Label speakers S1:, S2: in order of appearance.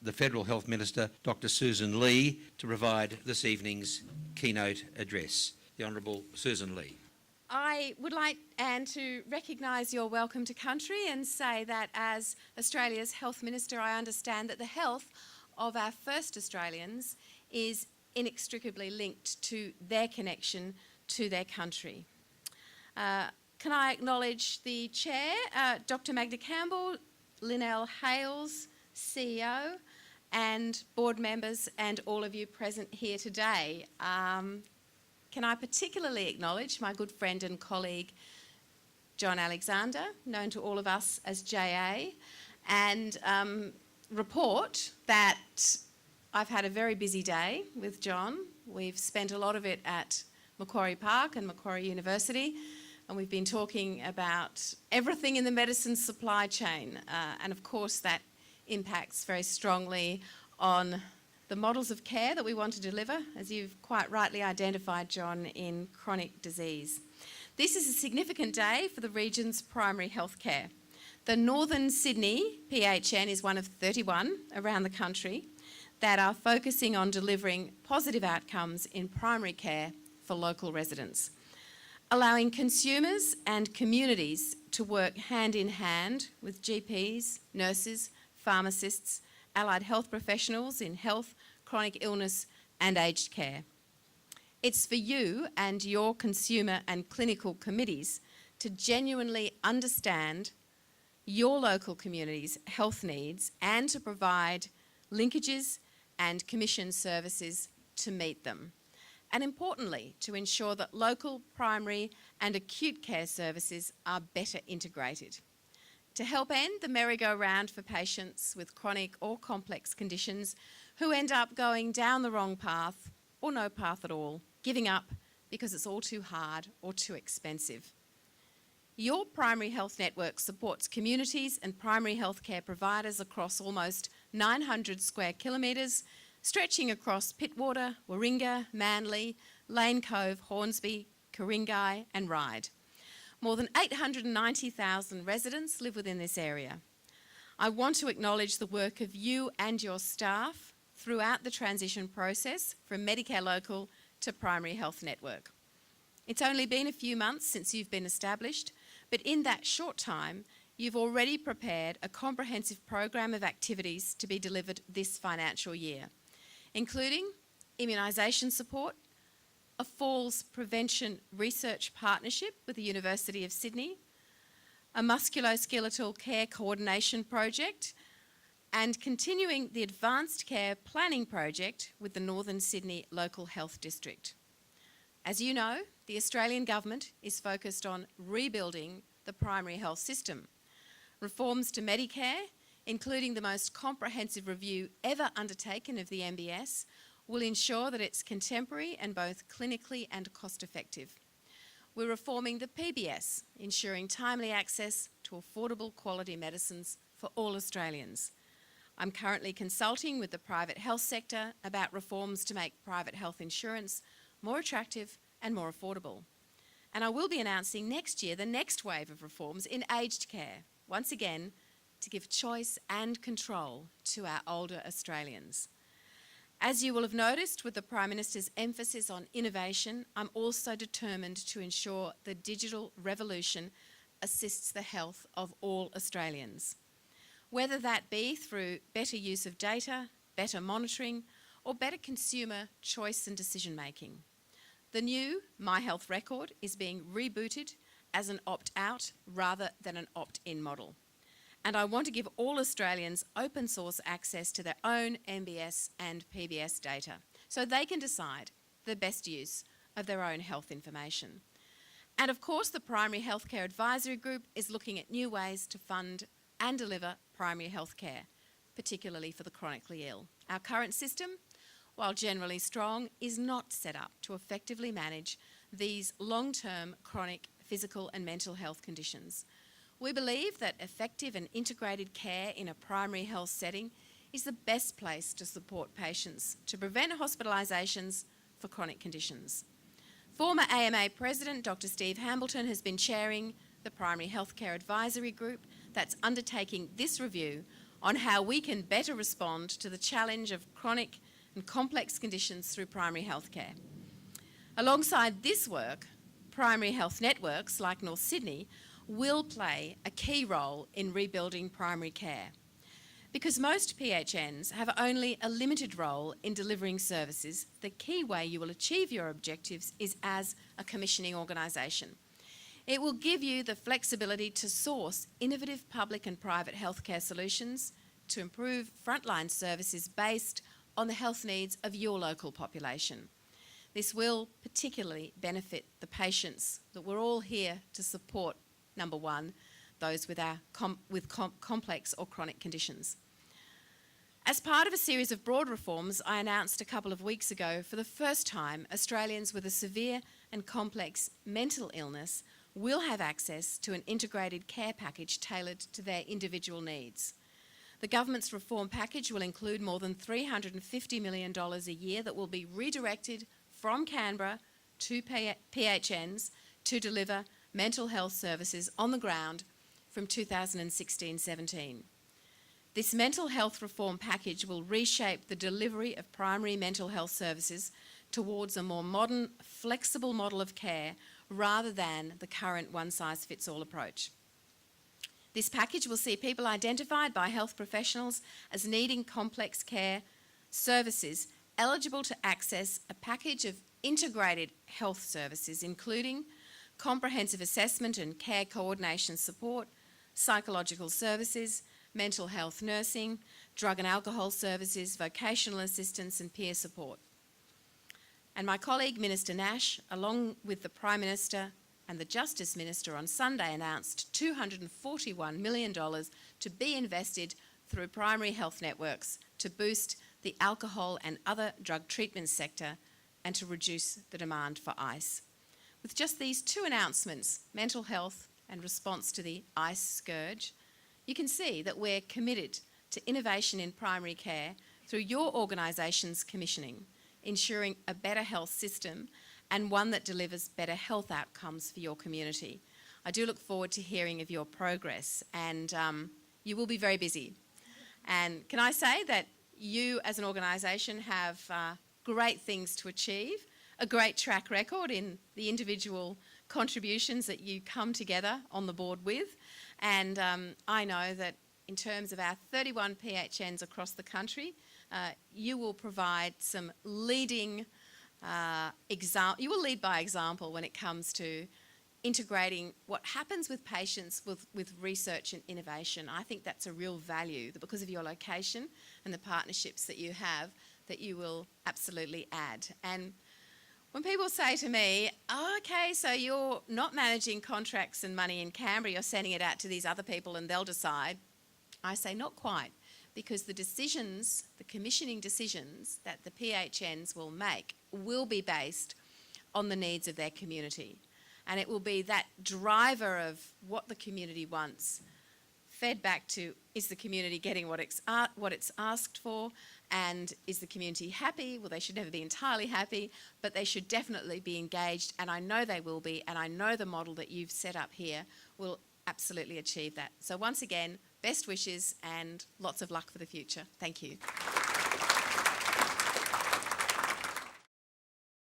S1: the Federal Health Minister, Dr. Sussan Lee, to provide this evening's keynote address. The Honourable Sussan Lee.
S2: I would like, Anne, to recognise your welcome to country and say that as Australia's Health Minister, I understand that the health of our first Australians is inextricably linked to their connection to their country. Can I acknowledge the Chair, Dr. Magda Campbell, Lynelle Hales, CEO, and board members and all of you present here today. Can I particularly acknowledge my good friend and colleague John Alexander, known to all of us as JA, and report that I've had a very busy day with John. We've spent a lot of it at Macquarie Park and Macquarie University, and we've been talking about everything in the medicine supply chain, and of course that impacts very strongly on the models of care that we want to deliver, as you've quite rightly identified, John, in chronic disease. This is a significant day for the region's primary health care. The Northern Sydney PHN is one of 31 around the country that are focusing on delivering positive outcomes in primary care for local residents, allowing consumers and communities to work hand in hand with GPs, nurses, pharmacists, allied health professionals in health, chronic illness and aged care. It's for you and your consumer and clinical committees to genuinely understand your local community's health needs and to provide linkages and commission services to meet them. And importantly, to ensure that local primary and acute care services are better integrated. To help end the merry-go-round for patients with chronic or complex conditions who end up going down the wrong path or no path at all, giving up because it's all too hard or too expensive. Your primary health network supports communities and primary health care providers across almost 900 square kilometres, stretching across Pittwater, Warringah, Manly, Lane Cove, Hornsby, Ku-ring-gai and Ryde. More than 890,000 residents live within this area. I want to acknowledge the work of you and your staff throughout the transition process from Medicare Local to Primary Health Network. It's only been a few months since you've been established, but in that short time, you've already prepared a comprehensive program of activities to be delivered this financial year, including immunisation support, a falls prevention research partnership with the University of Sydney, a musculoskeletal care coordination project, and continuing the advanced care planning project with the Northern Sydney Local Health District. As you know, the Australian Government is focused on rebuilding the primary health system. Reforms to Medicare, including the most comprehensive review ever undertaken of the MBS, will ensure that it's contemporary and both clinically and cost-effective. We're reforming the PBS, ensuring timely access to affordable quality medicines for all Australians. I'm currently consulting with the private health sector about reforms to make private health insurance more attractive and more affordable. And I will be announcing next year the next wave of reforms in aged care, once again, to give choice and control to our older Australians. As you will have noticed with the Prime Minister's emphasis on innovation, I'm also determined to ensure the digital revolution assists the health of all Australians, whether that be through better use of data, better monitoring, or better consumer choice and decision making. The new My Health Record is being rebooted as an opt-out rather than an opt-in model. And I want to give all Australians open source access to their own MBS and PBS data so they can decide the best use of their own health information. And of course, the Primary Healthcare Advisory Group is looking at new ways to fund and deliver primary health care, particularly for the chronically ill. Our current system, while generally strong, is not set up to effectively manage these long-term chronic physical and mental health conditions. We believe that effective and integrated care in a primary health setting is the best place to support patients to prevent hospitalisations for chronic conditions. Former AMA President Dr. Steve Hambleton has been chairing the Primary Healthcare Advisory Group that's undertaking this review on how we can better respond to the challenge of chronic and complex conditions through primary health care. Alongside this work, primary health networks like North Sydney will play a key role in rebuilding primary care. Because most PHNs have only a limited role in delivering services, the key way you will achieve your objectives is as a commissioning organisation. It will give you the flexibility to source innovative public and private healthcare solutions to improve frontline services based on the health needs of your local population. This will particularly benefit the patients that we're all here to support. Number one, those with complex or chronic conditions. As part of a series of broad reforms I announced a couple of weeks ago, for the first time, Australians with a severe and complex mental illness will have access to an integrated care package tailored to their individual needs. The government's reform package will include more than $350 million a year that will be redirected from Canberra to PHNs to deliver mental health services on the ground from 2016-17. This mental health reform package will reshape the delivery of primary mental health services towards a more modern, flexible model of care rather than the current one-size-fits-all approach. This package will see people identified by health professionals as needing complex care services eligible to access a package of integrated health services, including comprehensive assessment and care coordination support, psychological services, mental health nursing, drug and alcohol services, vocational assistance and peer support. And my colleague Minister Nash, along with the Prime Minister and the Justice Minister on Sunday, announced $241 million to be invested through primary health networks to boost the alcohol and other drug treatment sector and to reduce the demand for ice. With just these two announcements, mental health and response to the ice scourge, you can see that we're committed to innovation in primary care through your organisation's commissioning, ensuring a better health system and one that delivers better health outcomes for your community. I do look forward to hearing of your progress, and you will be very busy. And can I say that you as an organisation have great things to achieve, a great track record in the individual contributions that you come together on the board with. And I know that in terms of our 31 PHNs across the country, you will provide some leading you will lead by example when it comes to integrating what happens with patients with research and innovation. I think that's a real value that because of your location and the partnerships that you have, that you will absolutely add. And when people say to me, oh, okay, so you're not managing contracts and money in Canberra, you're sending it out to these other people and they'll decide, I say not quite, because the decisions, the commissioning decisions that the PHNs will make will be based on the needs of their community. And it will be that driver of what the community wants, fed back to, is the community getting what it's asked for, and is the community happy? Well, they should never be entirely happy, but they should definitely be engaged, and I know they will be, and I know the model that you've set up here will absolutely achieve that. So once again, best wishes and lots of luck for the future. Thank you.